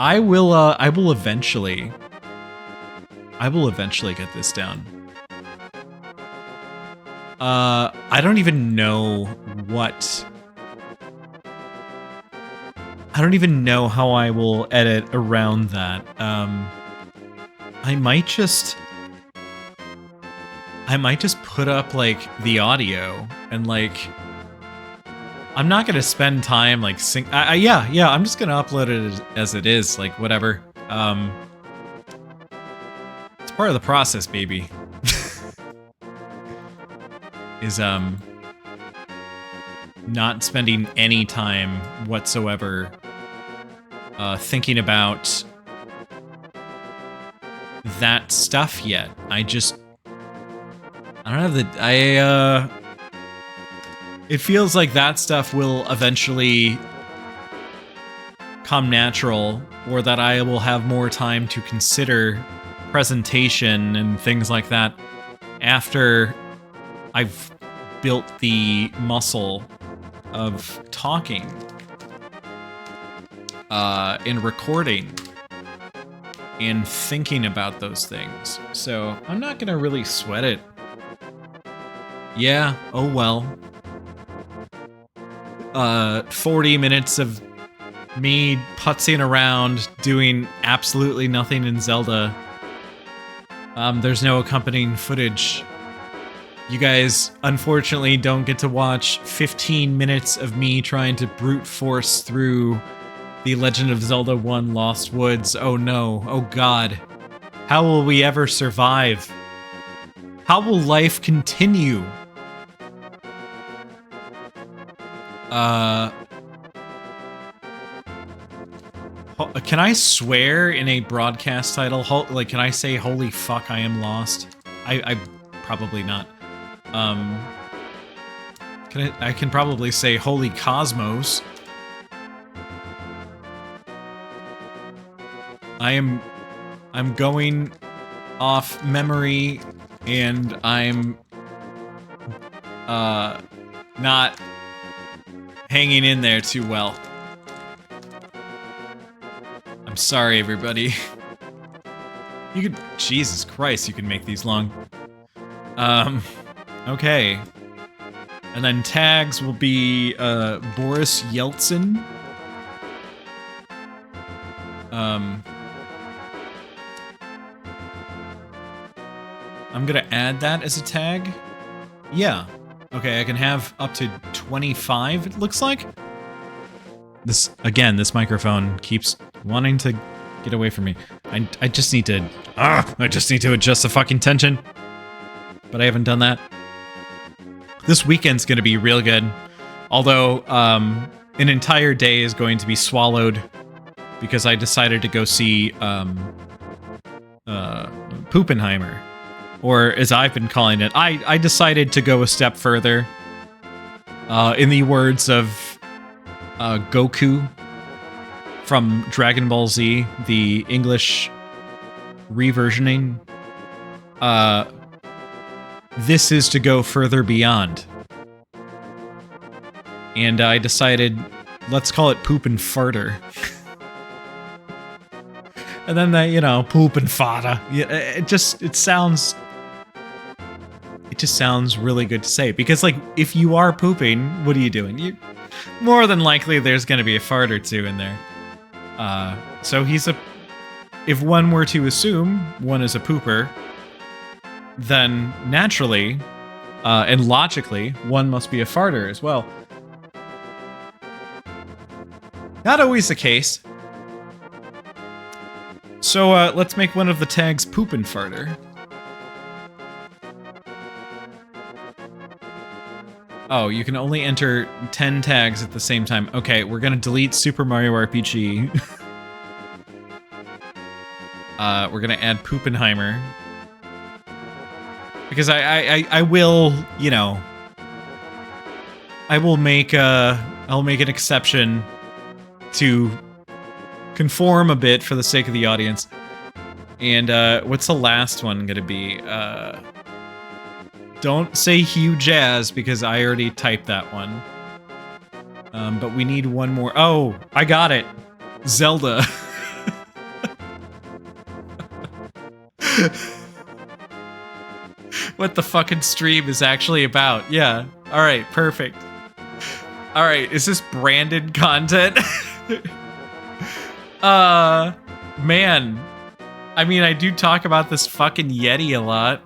I will eventually get this down. I don't even know what... I don't even know how I will edit around that. I might just put up, like, the audio, and, like... I'm not gonna spend time, like, yeah, I'm just gonna upload it as it is, like, whatever. It's part of the process, baby. Is, not spending any time whatsoever, thinking about that stuff yet. I don't have the, it feels like that stuff will eventually come natural, or that I will have more time to consider presentation and things like that after I've built the muscle of talking and recording and thinking about those things. So I'm not gonna really sweat it. Yeah, oh well. 40 minutes of me putzing around doing absolutely nothing in Zelda. There's no accompanying footage. You guys, unfortunately, don't get to watch 15 minutes of me trying to brute force through The Legend of Zelda 1 Lost Woods. Oh no, oh god. How will we ever survive? How will life continue? Can I swear in a broadcast title? Like, can I say, holy fuck, I am lost? I probably not. I can probably say, holy cosmos. I'm going off memory, and I'm, not hanging in there too well. I'm sorry, everybody. You could... Jesus Christ, you can make these long. Okay. And then tags will be, Boris Yeltsin. I'm gonna add that as a tag. Yeah. Okay, I can have up to 25, it looks like. This, again, this microphone keeps wanting to get away from me. I just need to... I just need to adjust the fucking tension. But I haven't done that. This weekend's gonna be real good. Although, an entire day is going to be swallowed because I decided to go see, Poopenheimer. Or, as I've been calling it, I decided to go a step further. In the words of Goku from Dragon Ball Z, the English reversioning. This is to go further beyond. And I decided, let's call it Poop and Farter. And then that, you know, Poop and Fada. It just sounds... It just sounds really good to say. Because, like, if you are pooping, what are you doing? More than likely, there's going to be a fart or two in there. So he's a... If one were to assume one is a pooper, then naturally, and logically, one must be a farter as well. Not always the case. So, let's make one of the tags Poop and Farter. Oh, you can only enter 10 tags at the same time. Okay, we're gonna delete Super Mario RPG. We're gonna add Poopenheimer. Because I will, you know... I'll make an exception to conform a bit for the sake of the audience. And, what's the last one gonna be? Don't say Hugh Jazz, because I already typed that one. But we need one more. Oh, I got it. Zelda. What the fucking stream is actually about. Yeah. All right, perfect. All right, is this branded content? Man. I mean, I do talk about this fucking Yeti a lot.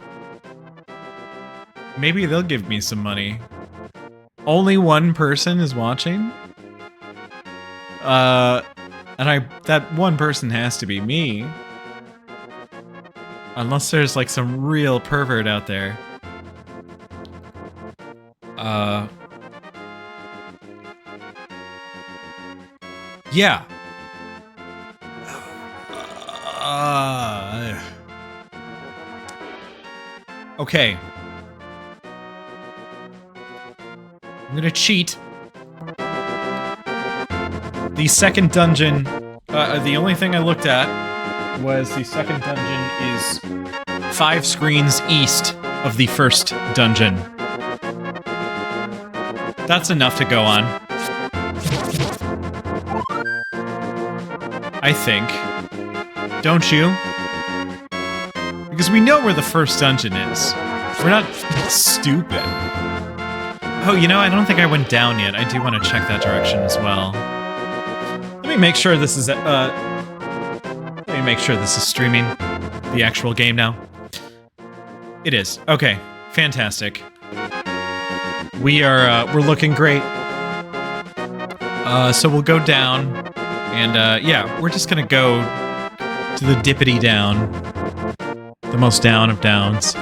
Maybe they'll give me some money. Only one person is watching? And that one person has to be me. Unless there's like some real pervert out there. Yeah. Okay. I'm gonna cheat. The second dungeon, the only thing I looked at was the second dungeon is 5 screens east of the first dungeon. That's enough to go on. I think. Don't you? Because we know where the first dungeon is. We're not stupid. Oh, you know, I don't think I went down yet. I do want to check that direction as well. Let me make sure this is streaming the actual game now. It is. Okay. Fantastic. We're looking great. So we'll go down and yeah, we're just going to go to the dippity down. The most down of downs.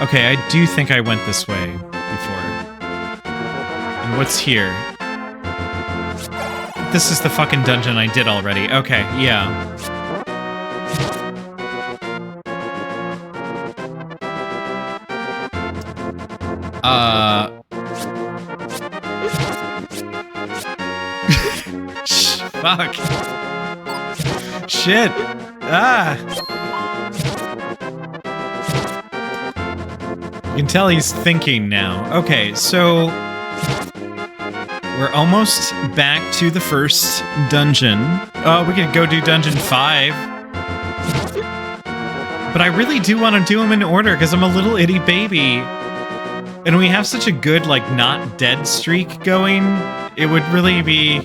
Okay, I do think I went this way before. And what's here? This is the fucking dungeon I did already. Okay, yeah. Fuck. Shit. Ah. You can tell he's thinking now. Okay, so we're almost back to the first dungeon. Oh, we could go do dungeon 5. But I really do want to do them in order because I'm a little itty baby. And we have such a good, like, not dead streak going. It would really be...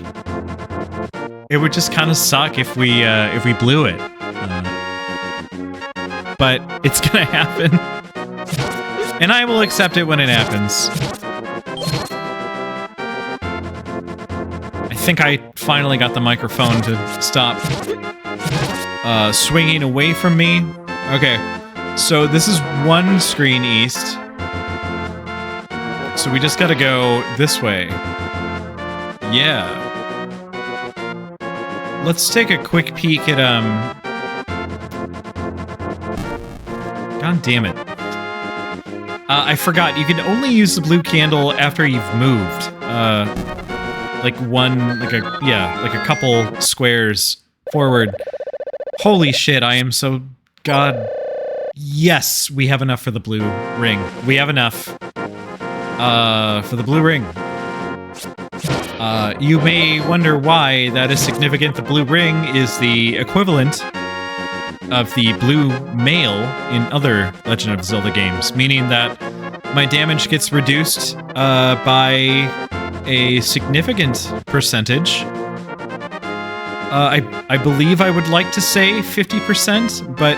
It would just kind of suck if we blew it. But it's gonna happen. And I will accept it when it happens. I think I finally got the microphone to stop swinging away from me. Okay, so this is 1 screen east. So we just gotta go this way. Yeah. Let's take a quick peek at, God damn it. I forgot, you can only use the blue candle after you've moved. Like a couple squares forward. Holy shit, I am so... God... Yes, we have enough for the blue ring. We have enough. For the blue ring. You may wonder why that is significant. The blue ring is the equivalent of the blue mail in other Legend of Zelda games, meaning that my damage gets reduced by a significant percentage. I believe I would like to say 50%, but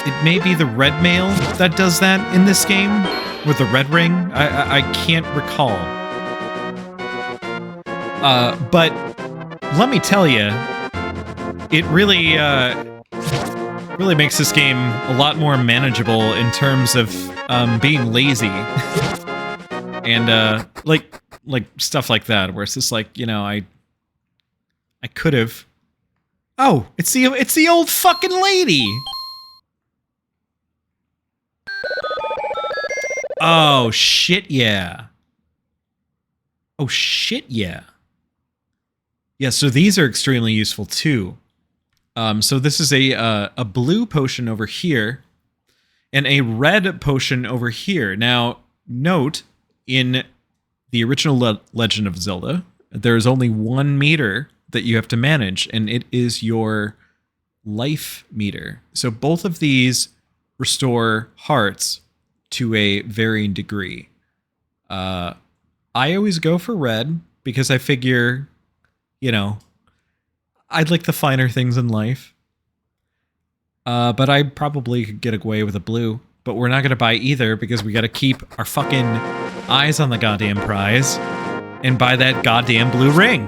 it may be the red mail that does that in this game, with the red ring. I can't recall. But let me tell you, it really makes this game a lot more manageable in terms of being lazy and like stuff like that, where it's just like, you know, I could have. Oh, it's the old fucking lady. Oh shit, yeah. Oh shit, yeah. Yeah, so these are extremely useful too. So this is a blue potion over here, and a red potion over here. Now, note, in the original Legend of Zelda, there is only 1 meter that you have to manage, and it is your life meter. So both of these restore hearts to a varying degree. I always go for red because I figure, you know, I'd like the finer things in life. But I probably could get away with a blue. But we're not going to buy either because we got to keep our fucking eyes on the goddamn prize and buy that goddamn blue ring.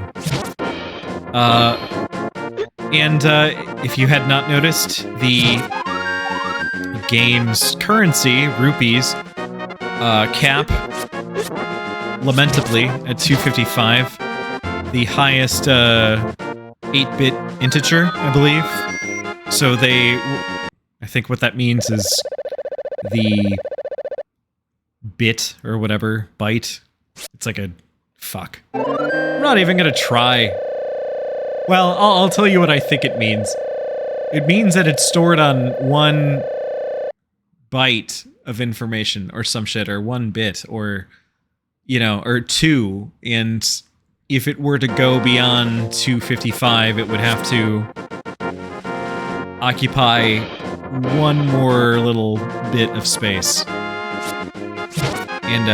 And if you had not noticed, the game's currency, rupees, cap lamentably at 255, the highest 8-bit integer, I believe. So I think what that means is the bit or whatever, byte. It's like a fuck. I'm not even gonna try. Well, I'll tell you what I think it means. It means that it's stored on 1 byte of information or some shit, or 1 bit, or, you know, or 2. And if it were to go beyond 255, it would have to occupy 1 more little bit of space. And,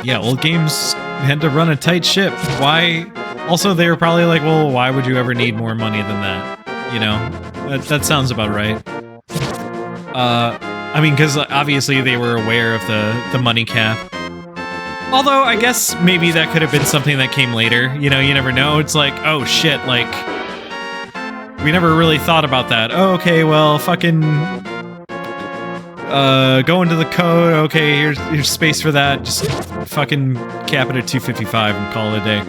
yeah, old games had to run a tight ship. Why? Also, they were probably like, well, why would you ever need more money than that? You know? That sounds about right. I mean, because obviously they were aware of the money cap. Although, I guess maybe that could have been something that came later. You know, you never know. It's like, oh shit, like, we never really thought about that. Oh, okay, well, fucking go into the code. Okay, here's space for that. Just fucking cap it at 255 and call it a day.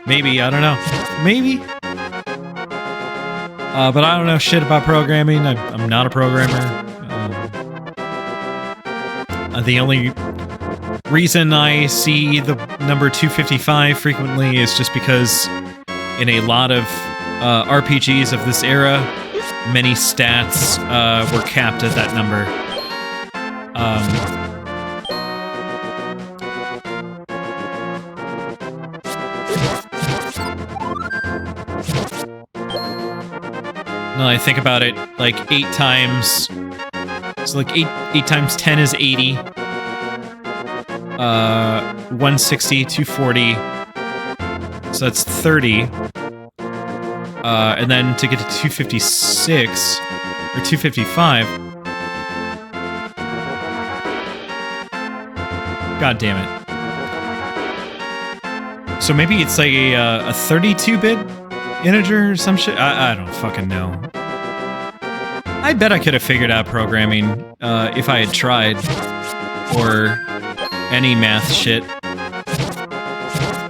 Maybe, I don't know. Maybe. But I don't know shit about programming. I'm not a programmer. The only reason I see the number 255 frequently is just because in a lot of RPGs of this era, many stats were capped at that number. Now I think about it, like 8 times... So like 8 times 10 is 80. 160, 240. So that's 30. And then to get to 256, or 255... God damn it. So maybe it's like a 32-bit integer or some shit? I don't fucking know. I bet I could have figured out programming if I had tried. Or any math shit.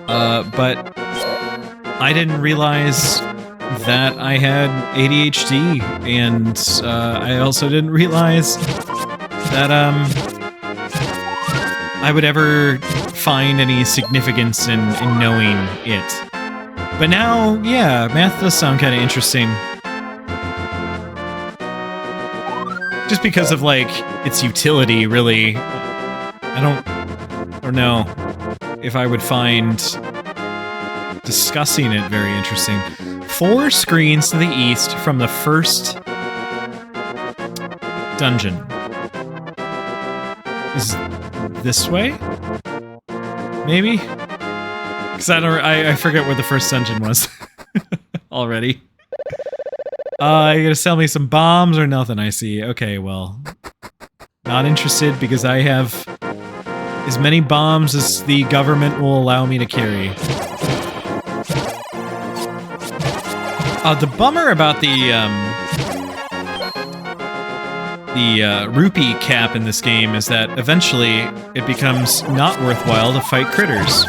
But I didn't realize that I had ADHD, and I also didn't realize that I would ever find any significance in knowing it. But now, yeah, math does sound kind of interesting. Just because of, like, its utility, really. I don't know if I would find discussing it very interesting. 4 screens to the east from the first dungeon. Is this way? Maybe? Because I forget where the first dungeon was already. You gonna sell me some bombs or nothing, I see. Okay, well, not interested because I have as many bombs as the government will allow me to carry. The bummer about the rupee cap in this game is that eventually it becomes not worthwhile to fight critters.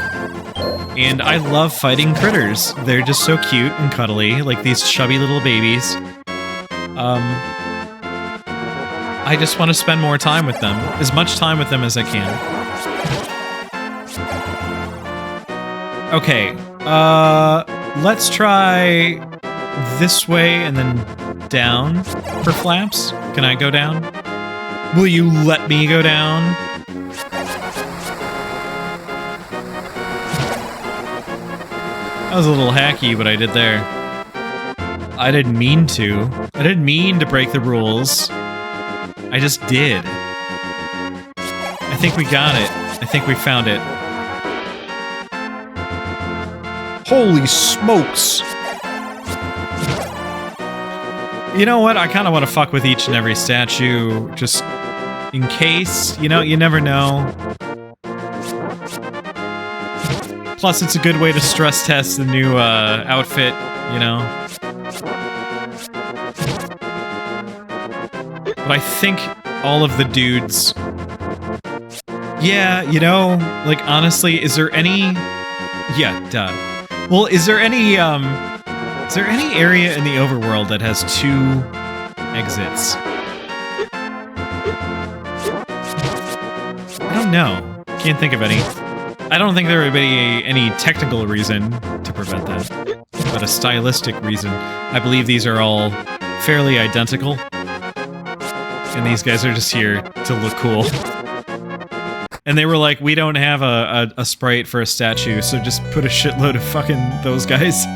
And I love fighting critters. They're just so cute and cuddly, like these chubby little babies. I just want to spend more time with them. As much time with them as I can. Okay, let's try this way and then down for flaps. Can I go down? Will you let me go down? That was a little hacky what I did there. I didn't mean to. I didn't mean to break the rules. I just did. I think we got it. I think we found it. Holy smokes! You know what? I kind of want to fuck with each and every statue, just in case. You know, you never know. Plus, it's a good way to stress test the new outfit, you know? But I think all of the dudes... Yeah, you know, like, honestly, is there any... Yeah, duh. Well, is there any area in the overworld that has 2 exits? I don't know. Can't think of any. I don't think there would be any technical reason to prevent that, but a stylistic reason. I believe these are all fairly identical, and these guys are just here to look cool. And they were like, we don't have a sprite for a statue, so just put a shitload of fucking those guys.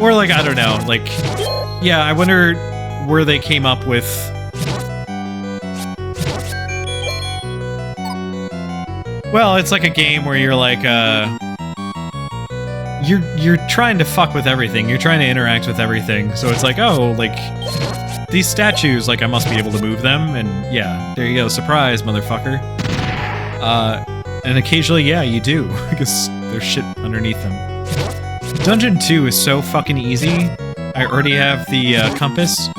Or like, I don't know, like, yeah, I wonder where they came up with... Well, it's like a game where you're like, you're trying to fuck with everything, you're trying to interact with everything, so it's like, oh, like... These statues, like, I must be able to move them, and yeah, there you go, surprise, motherfucker. And occasionally, yeah, you do, because there's shit underneath them. Dungeon 2 is so fucking easy. I already have the compass.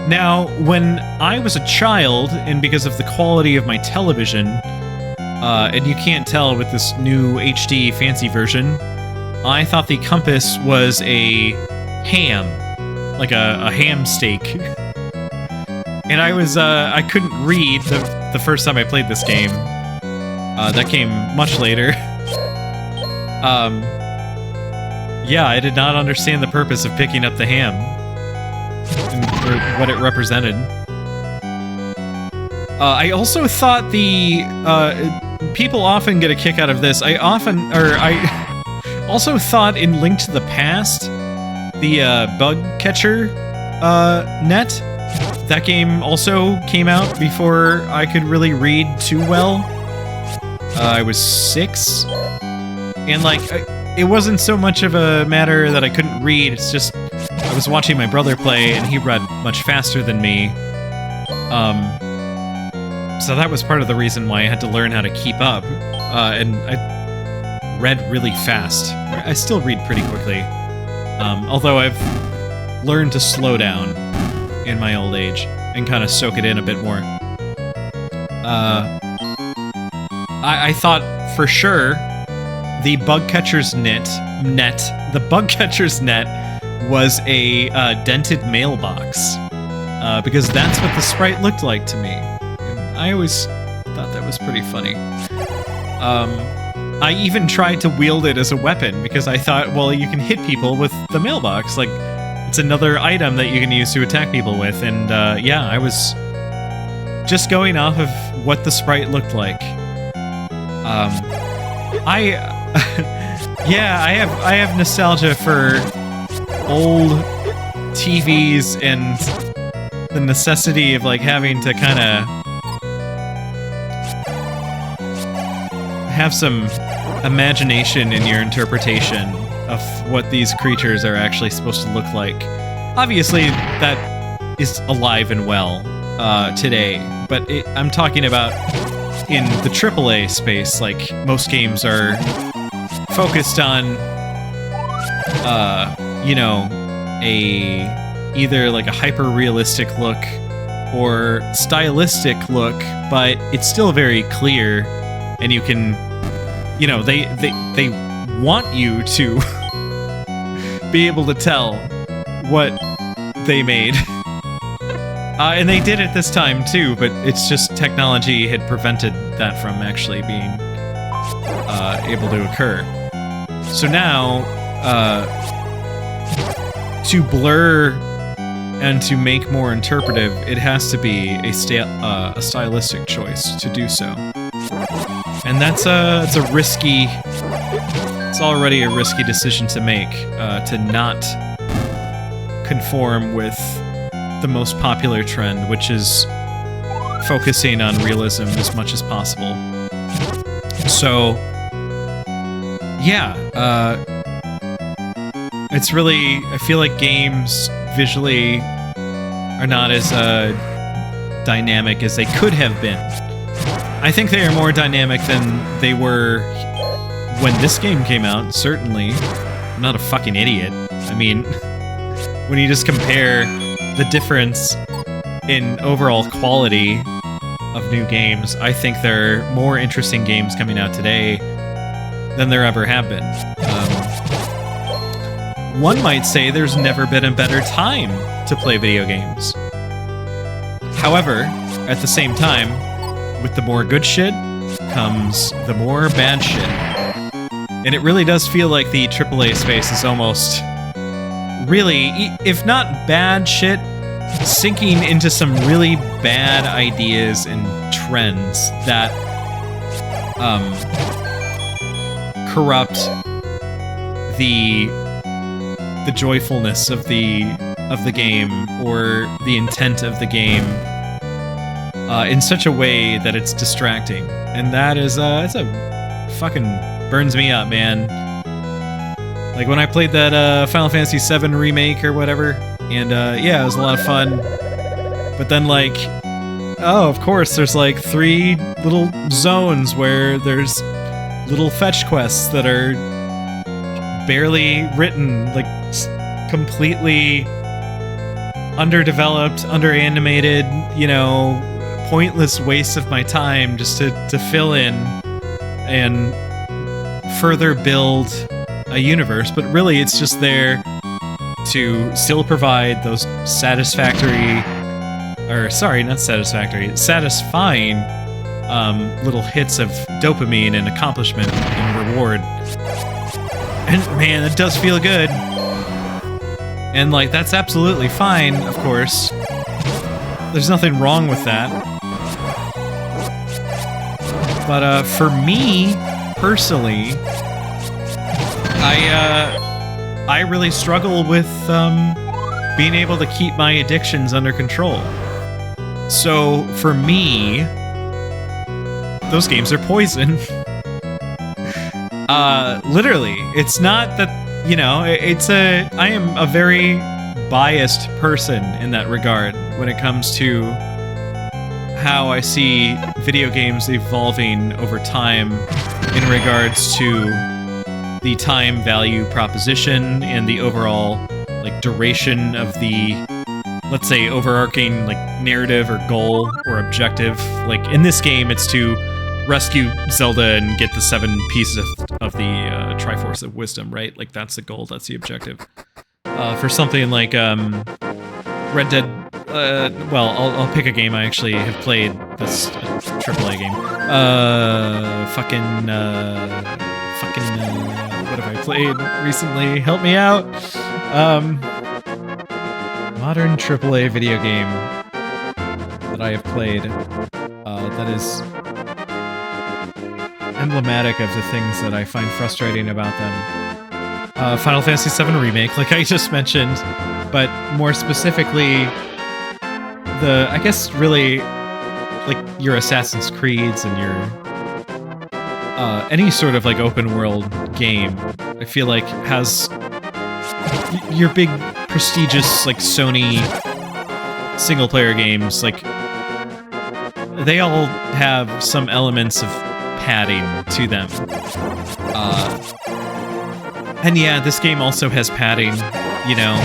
Now, when I was a child, and because of the quality of my television, and you can't tell with this new HD fancy version, I thought the compass was a ham, like a ham steak. And I couldn't read the first time I played this game. That came much later. Yeah, I did not understand the purpose of picking up the ham, or what it represented. I also thought people often get a kick out of this. I also thought in Link to the Past, the bug catcher net, that game also came out before I could really read too well. I was 6, and like, it wasn't so much of a matter that I couldn't read, it's just I was watching my brother play and he read much faster than me. So that was part of the reason why I had to learn how to keep up, and I read really fast. I still read pretty quickly, although I've learned to slow down in my old age and kind of soak it in a bit more. I thought for sure the bug catcher's net was a dented mailbox, because that's what the sprite looked like to me. And I always thought that was pretty funny. I even tried to wield it as a weapon, because I thought, well, you can hit people with the mailbox. Like, it's another item that you can use to attack people with. And yeah, I was just going off of what the sprite looked like. Yeah, I have nostalgia for old TVs and the necessity of like having to kind of have some imagination in your interpretation of what these creatures are actually supposed to look like. Obviously, that is alive and well today, but I'm talking about in the AAA space. Like, most games are focused on, you know, either like a hyper-realistic look or stylistic look, but it's still very clear, and you can, you know, they want you to be able to tell what they made. And they did it this time too, but it's just technology had prevented that from actually being able to occur. So now, to blur and to make more interpretive, it has to be a stylistic choice to do so. And it's already a risky decision to make, to not conform with the most popular trend, which is focusing on realism as much as possible. So, yeah, it's really, I feel like games visually are not as dynamic as they could have been. I think they are more dynamic than they were when this game came out, certainly. I'm not a fucking idiot. I mean, when you just compare the difference in overall quality of new games, I think there are more interesting games coming out today than there ever have been. One might say there's never been a better time to play video games. However, at the same time, with the more good shit comes the more bad shit. And it really does feel like the AAA space is almost really, if not bad shit, sinking into some really bad ideas and trends that corrupt the joyfulness of the game or the intent of the game in such a way that it's distracting. And that is it's a fucking burns me up, man. Like when I played that Final Fantasy VII remake or whatever, and yeah, it was a lot of fun. But then like, oh, of course, there's like 3 little zones where there's little fetch quests that are barely written, like completely underdeveloped, underanimated, you know, pointless waste of my time just to fill in and further build a universe. But really, it's just there to still provide those satisfactory, or sorry, not satisfactory, satisfying little hits of dopamine and accomplishment and reward. And man, it does feel good. And like, that's absolutely fine, of course. There's nothing wrong with that. But for me, personally, I really struggle with being able to keep my addictions under control. So for me, those games are poison. Literally, it's not that, you know, I am a very biased person in that regard when it comes to how I see video games evolving over time in regards to the time value proposition and the overall like duration of the, let's say, overarching like narrative or goal or objective. Like in this game, it's to rescue Zelda and get the 7 pieces of the Triforce of Wisdom, right? Like that's the goal, that's the objective. For something like Red Dead, well, I'll pick a game I actually have played, this AAA game. What have I played recently? Help me out. Modern AAA video game that I have played that is emblematic of the things that I find frustrating about them. Final Fantasy VII Remake, like I just mentioned, but more specifically, I guess really, like your Assassin's Creeds and your any sort of like open world game, I feel like has your big prestigious like Sony single player games, like they all have some elements of padding to them. And yeah, this game also has padding, you know.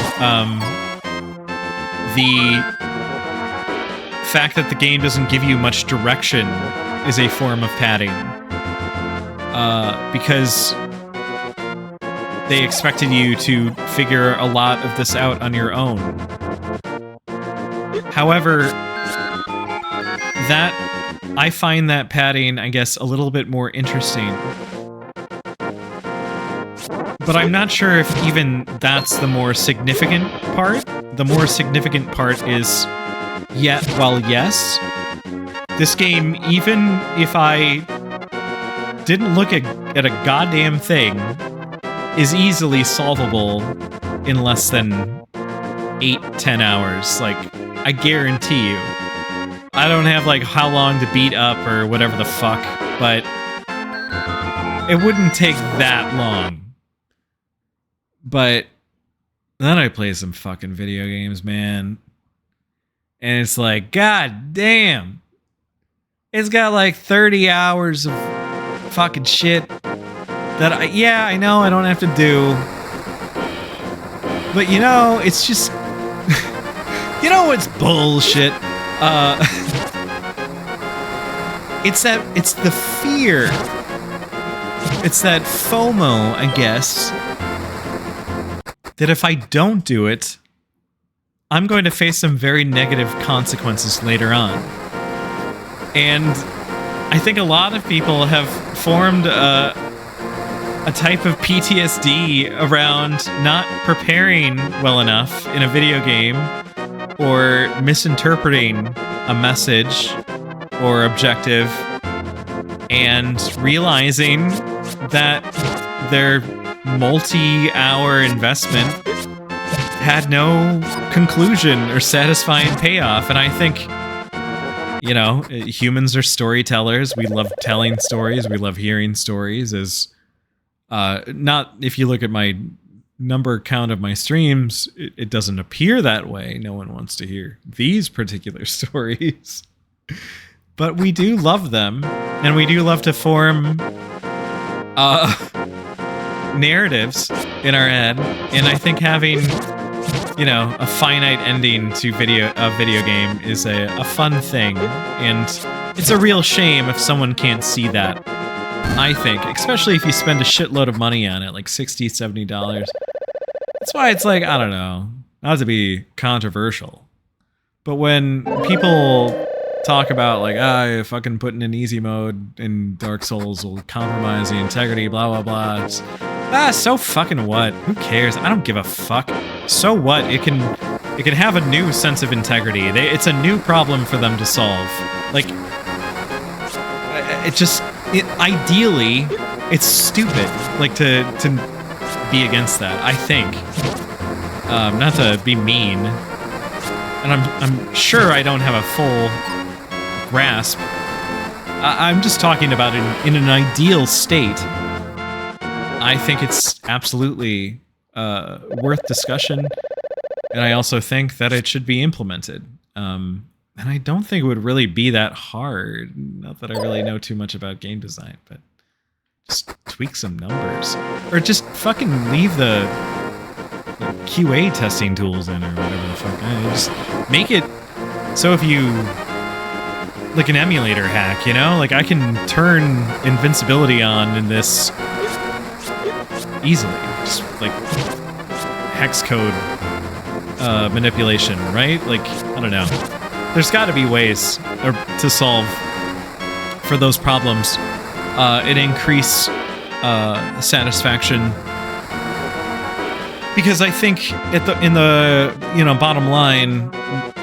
The fact that the game doesn't give you much direction is a form of padding. Because they expected you to figure a lot of this out on your own. However, I find that padding, I guess, a little bit more interesting. But I'm not sure if even that's the more significant part. The more significant part is, yes, this game, even if I didn't look at a goddamn thing is easily solvable in less than 8-10 hours. Like, I guarantee you. I don't have like how long to beat up or whatever the fuck, but it wouldn't take that long. But then I play some fucking video games, man. And it's like, god damn. It's got like 30 hours of fucking shit that I know I don't have to do. But you know, it's just you know what's bullshit? It's the fear. It's that FOMO, I guess, that if I don't do it, I'm going to face some very negative consequences later on. And I think a lot of people have formed a type of PTSD around not preparing well enough in a video game or misinterpreting a message or objective and realizing that their multi-hour investment had no conclusion or satisfying payoff. And I think, you know, humans are storytellers. We love telling stories. We love hearing stories. As not if you look at my number count of my streams, it doesn't appear that way. No one wants to hear these particular stories. But we do love them, and we do love to form narratives in our head. And I think having, you know, a finite ending to a video game is a fun thing, and it's a real shame if someone can't see that. I think, especially if you spend a shitload of money on it, like $60, $70. That's why it's like, I don't know, not to be controversial, but when people talk about like, fucking putting in easy mode in Dark Souls will compromise the integrity, blah, blah, blah. So fucking what? Who cares? I don't give a fuck. So what? It can have a new sense of integrity. It's a new problem for them to solve. Like, ideally, it's stupid, like, to be against that, I think. Not to be mean. And I'm sure I don't have a full grasp. I'm just talking about it in an ideal state. I think it's absolutely worth discussion, and I also think that it should be implemented. And I don't think it would really be that hard. Not that I really know too much about game design, but just tweak some numbers. Or just fucking leave the QA testing tools in, or whatever the fuck. Just make it so if you... like an emulator hack, you know? Like, I can turn invincibility on in this easily. Just, like, hex code manipulation, right? Like, I don't know. There's got to be ways to solve for those problems and increase satisfaction. Because I think in the you know, bottom line,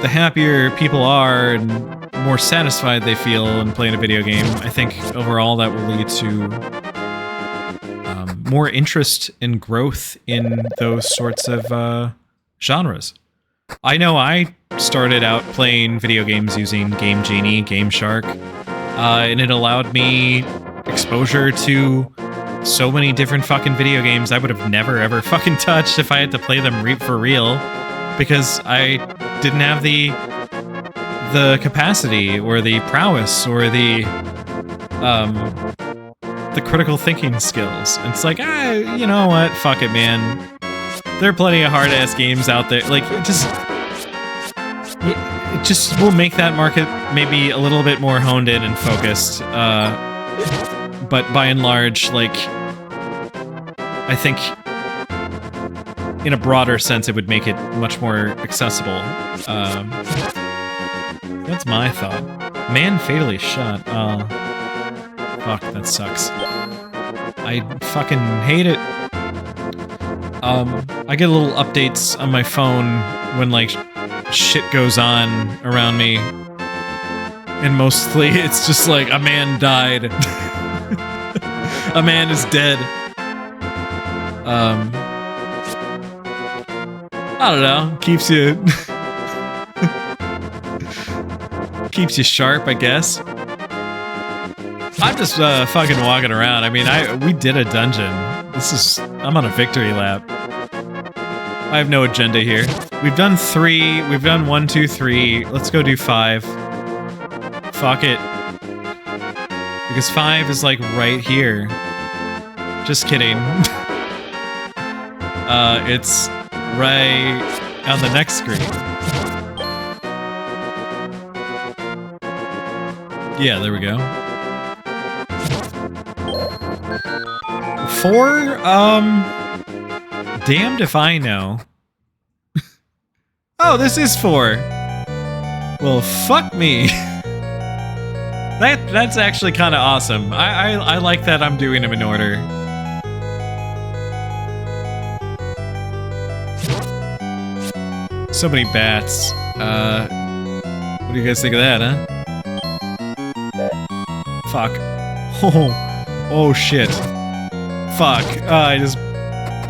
the happier people are and more satisfied they feel in playing a video game, I think overall that will lead to more interest and growth in those sorts of genres. I know I started out playing video games using Game Genie, Game Shark, and it allowed me exposure to so many different fucking video games I would have never ever fucking touched if I had to play them for real, because I didn't have the capacity or the prowess or the critical thinking skills. And it's like, you know what? Fuck it, man. There are plenty of hard-ass games out there. Like, it just will make that market maybe a little bit more honed in and focused. But by and large, like, I think in a broader sense, it would make it much more accessible. That's my thought. Man fatally shot. Oh, fuck, that sucks. I fucking hate it. I get little updates on my phone when, like, shit goes on around me. And mostly it's just like, a man died. A man is dead. I don't know. Keeps you keeps you sharp, I guess. I'm just fucking walking around. I mean, we did a dungeon. I'm on a victory lap. I have no agenda here. We've done 3. We've done 1, 2, 3. Let's go do 5. Fuck it. Because 5 is like right here. Just kidding. It's right on the next screen. Yeah, there we go. 4? Damned if I know. Oh, this is 4. Well, fuck me. That's actually kind of awesome. I like that I'm doing them in order. So many bats. What do you guys think of that, huh? Fuck. Oh shit. Fuck. I just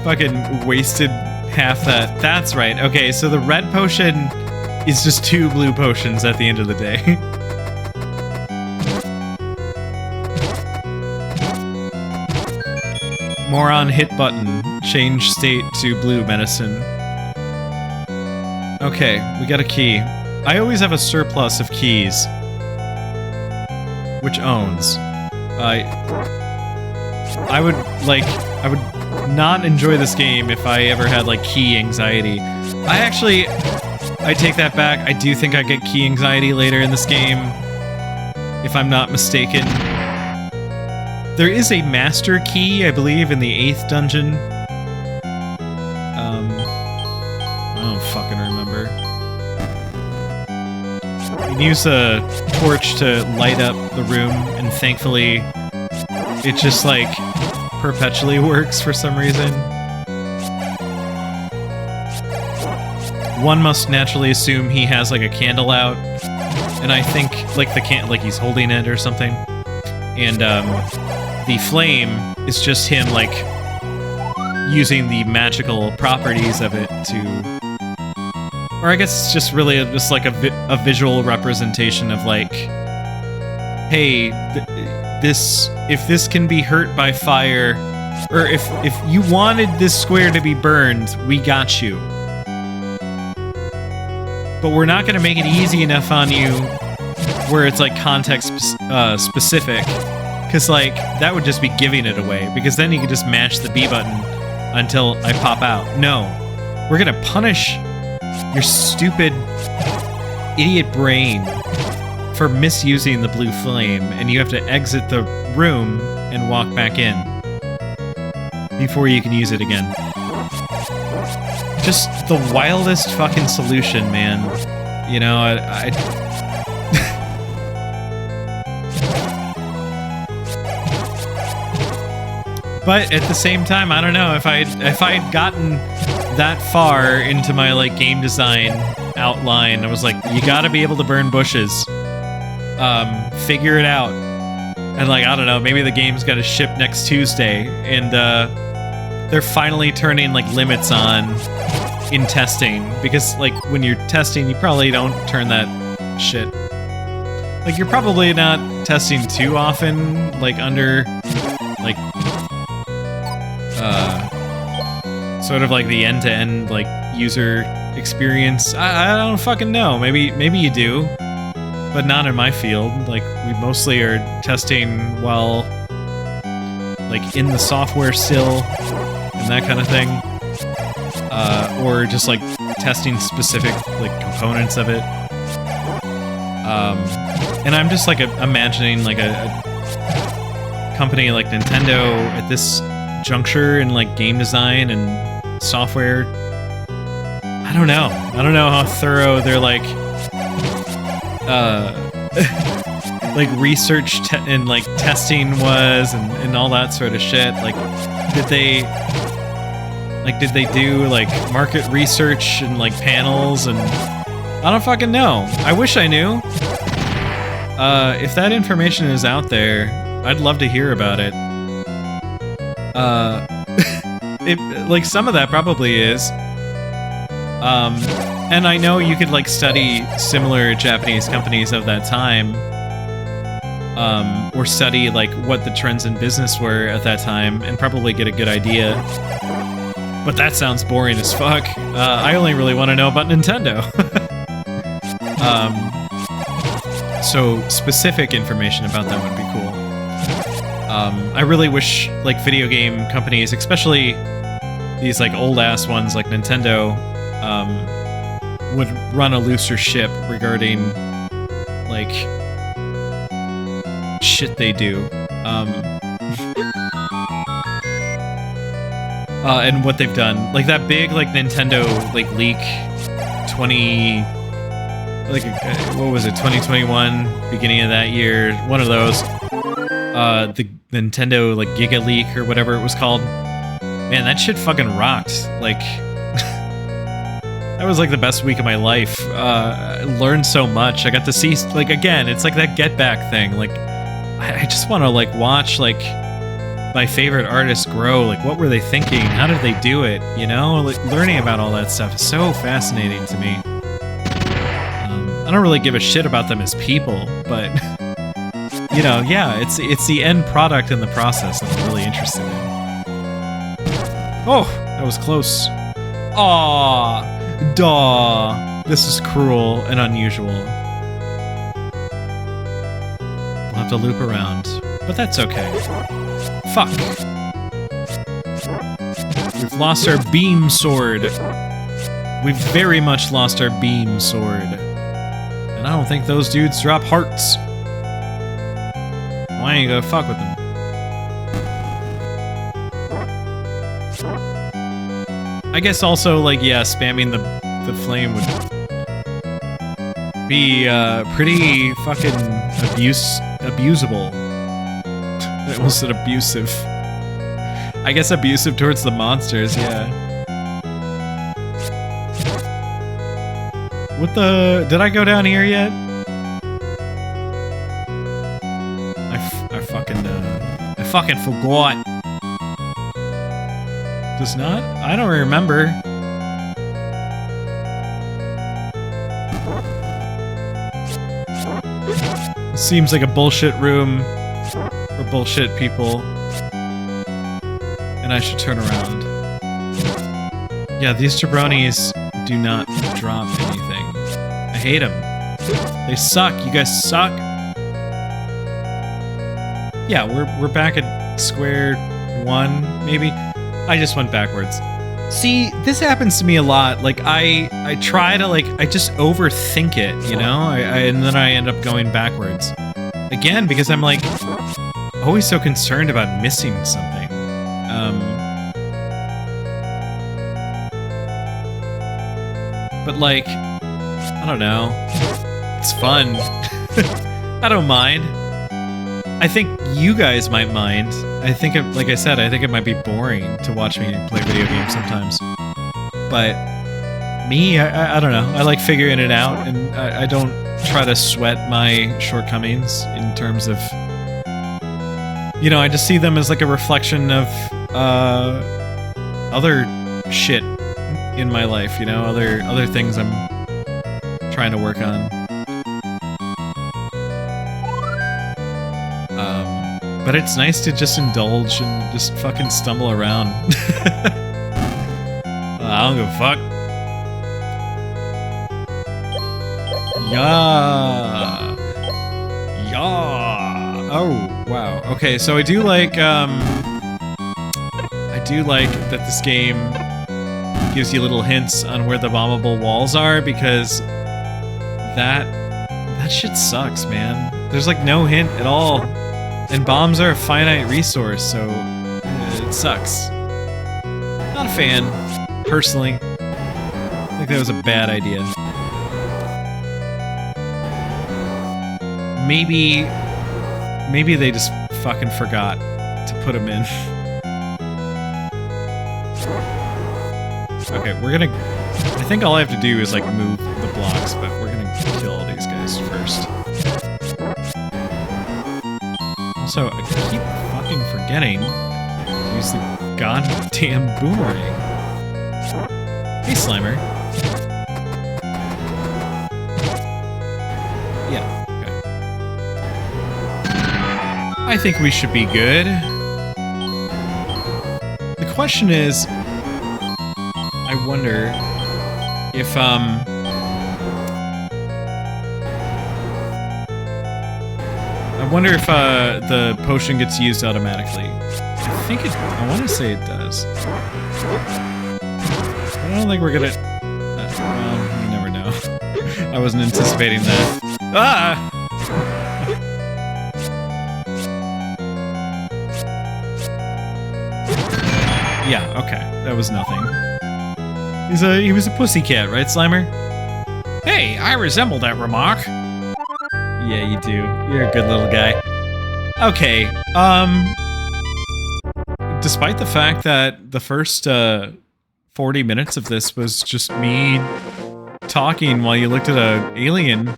fucking wasted half that. That's right. Okay, so the red potion is just 2 blue potions at the end of the day. Moron hit button. Change state to blue medicine. Okay, we got a key. I always have a surplus of keys. Which owns. I would not enjoy this game if I ever had, like, key anxiety. I take that back. I do think I get key anxiety later in this game, if I'm not mistaken. There is a master key, I believe, in the 8th dungeon. I don't fucking remember. You can use a torch to light up the room, and thankfully, it just, like, perpetually works for some reason. One must naturally assume he has, like, a candle out, and I think, like, like he's holding it or something. And, the flame is just him, like, using the magical properties of it to... Or I guess it's just really just, like, a visual representation of, like, hey, if this can be hurt by fire, or if you wanted this square to be burned, we got you. But we're not going to make it easy enough on you where it's, like, context specific. Because, like, that would just be giving it away. Because then you could just mash the B button until I pop out. No. We're going to punish your stupid idiot brain for misusing the blue flame. And you have to exit the room and walk back in before you can use it again. Just the wildest fucking solution, man. You know, I But at the same time, I don't know, if I'd gotten that far into my, like, game design outline, I was like, you gotta be able to burn bushes. Figure it out. And, like, I don't know, maybe the game's gotta ship next Tuesday, and they're finally turning, like, limits on in testing, because, like, when you're testing, you probably don't turn that shit. Like, you're probably not testing too often, like, under, like, sort of like the end-to-end, like, user experience. I don't fucking know. Maybe you do, but not in my field. Like, we mostly are testing while, like, in the software still, and that kind of thing. Or just, like, testing specific, like, components of it. And I'm just, like, imagining, like, a company like Nintendo at this juncture in, like, game design and software. I don't know how thorough their, like, like, research and, like, testing was, and all that sort of shit. Like, did they do, like, market research and, like, panels, and I don't fucking know. I wish I knew. If that information is out there, I'd love to hear about it. Like, some of that probably is. And I know you could, like, study similar Japanese companies of that time. Or study, like, what the trends in business were at that time and probably get a good idea. But that sounds boring as fuck. I only really want to know about Nintendo. So specific information about them would be cool. I really wish, like, video game companies, especially these, like, old-ass ones like Nintendo, would run a looser ship regarding, like, shit they do. And what they've done. Like, that big, like, Nintendo, like, leak what was it, 2021, beginning of that year, one of those. The Nintendo, like, Giga Leak or whatever it was called. Man, that shit fucking rocked. Like, that was, like, the best week of my life. I learned so much. I got to see, like, again, it's like that Get Back thing. Like, I just want to, like, watch, like, my favorite artists grow. Like, what were they thinking? How did they do it? You know? Like, learning about all that stuff is so fascinating to me. I don't really give a shit about them as people, but, you know, yeah, it's the end product and the process that I'm really interested in. Oh, that was close. Aw, daw. This is cruel and unusual. We'll have to loop around, but that's okay. Fuck. We've lost our beam sword. We've very much lost our beam sword. And I don't think those dudes drop hearts. Why ain't you gonna fuck with them? I guess also, like, yeah, spamming the flame would be pretty fucking abusable. I almost said abusive. I guess abusive towards the monsters, yeah. What the... Did I go down here yet? I fucking forgot. Does not? I don't remember. Seems like a bullshit room for bullshit people. And I should turn around. Yeah, these jabronis do not drop anything. I hate them. They suck. You guys suck. Yeah, we're back at square one, maybe. I just went backwards. See, this happens to me a lot. Like, I try to, like, I just overthink it, you know? And then I end up going backwards. Again, because I'm, like, always so concerned about missing something. But, like, I don't know. It's fun. I don't mind. I think you guys might mind. I think, like I said, I think it might be boring to watch me play video games sometimes. But me, I don't know. I like figuring it out, and I don't try to sweat my shortcomings in terms of... You know, I just see them as like a reflection of other shit in my life, you know? Other things I'm trying to work on. But it's nice to just indulge and just fucking stumble around. I don't give a fuck. Yeah. Yeah. Oh, wow. Okay, so I do like that this game gives you little hints on where the bombable walls are, because that shit sucks, man. There's like no hint at all. And bombs are a finite resource, so it sucks. Not a fan, personally. I think that was a bad idea. Maybe they just fucking forgot to put them in. Okay, we're gonna... I think all I have to do is, like, move the blocks, but we're gonna kill all these guys first. Also, I keep fucking forgetting to use the goddamn boomerang. Hey, Slimer. Yeah, okay. I think we should be good. The question is, I wonder if, the potion gets used automatically. I think it, I want to say it does. I don't think we're gonna, well, you never know. I wasn't anticipating that. Ah! Yeah, okay. That was nothing. He was a pussycat, right, Slimer? Hey, I resemble that remark. Yeah, you do. You're a good little guy. Okay, despite the fact that the first, 40 minutes of this was just me talking while you looked at an alien,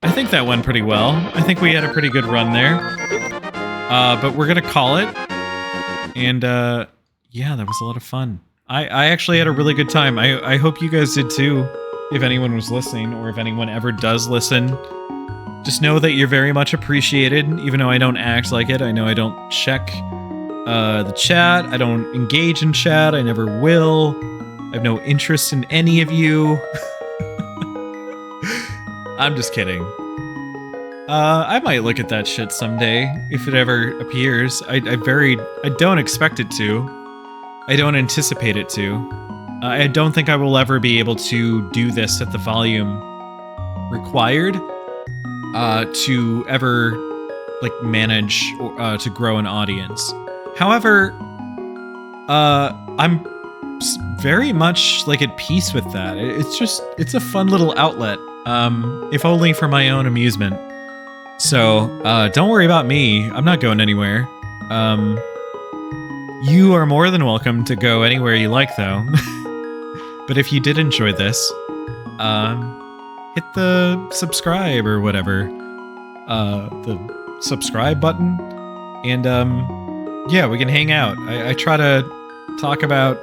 I think that went pretty well. I think we had a pretty good run there. But we're gonna call it. And, yeah, that was a lot of fun. I actually had a really good time. I hope you guys did too, if anyone was listening, or if anyone ever does listen. Just know that you're very much appreciated, even though I don't act like it. I know I don't check the chat. I don't engage in chat. I never will. I have no interest in any of you. I'm just kidding. I might look at that shit someday, if it ever appears. I don't expect it to. I don't anticipate it to. I don't think I will ever be able to do this at the volume required to ever, like, manage or, to grow an audience. However, I'm very much, like, at peace with that. It's a fun little outlet, if only for my own amusement. So, don't worry about me. I'm not going anywhere. You are more than welcome to go anywhere you like, though. But if you did enjoy this, hit the subscribe or whatever. The subscribe button. And, yeah, we can hang out. I try to talk about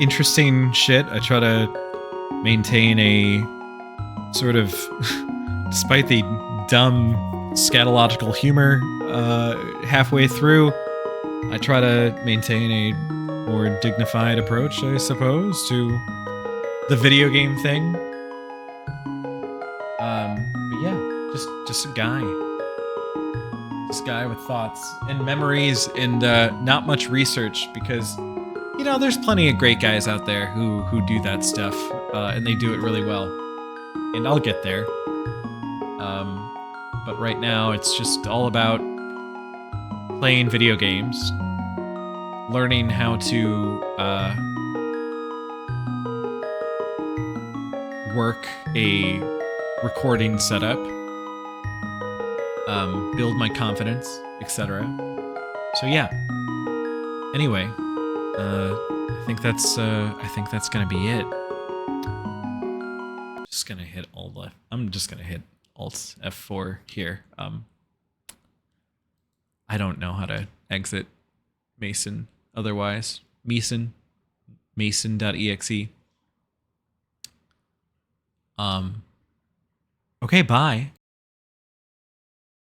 interesting shit. I try to maintain a sort of, despite the dumb scatological humor halfway through, I try to maintain a more dignified approach, I suppose, to the video game thing. But yeah, just a guy. This guy with thoughts and memories and not much research, because, you know, there's plenty of great guys out there who do that stuff, and they do it really well. And I'll get there. But right now, it's just all about playing video games, learning how to work a recording setup, build my confidence, etc. So yeah. Anyway, I think that's gonna be it. Just gonna hit I'm just gonna hit Alt F4 here. I don't know how to exit Mason otherwise. Mason.exe. Okay, bye.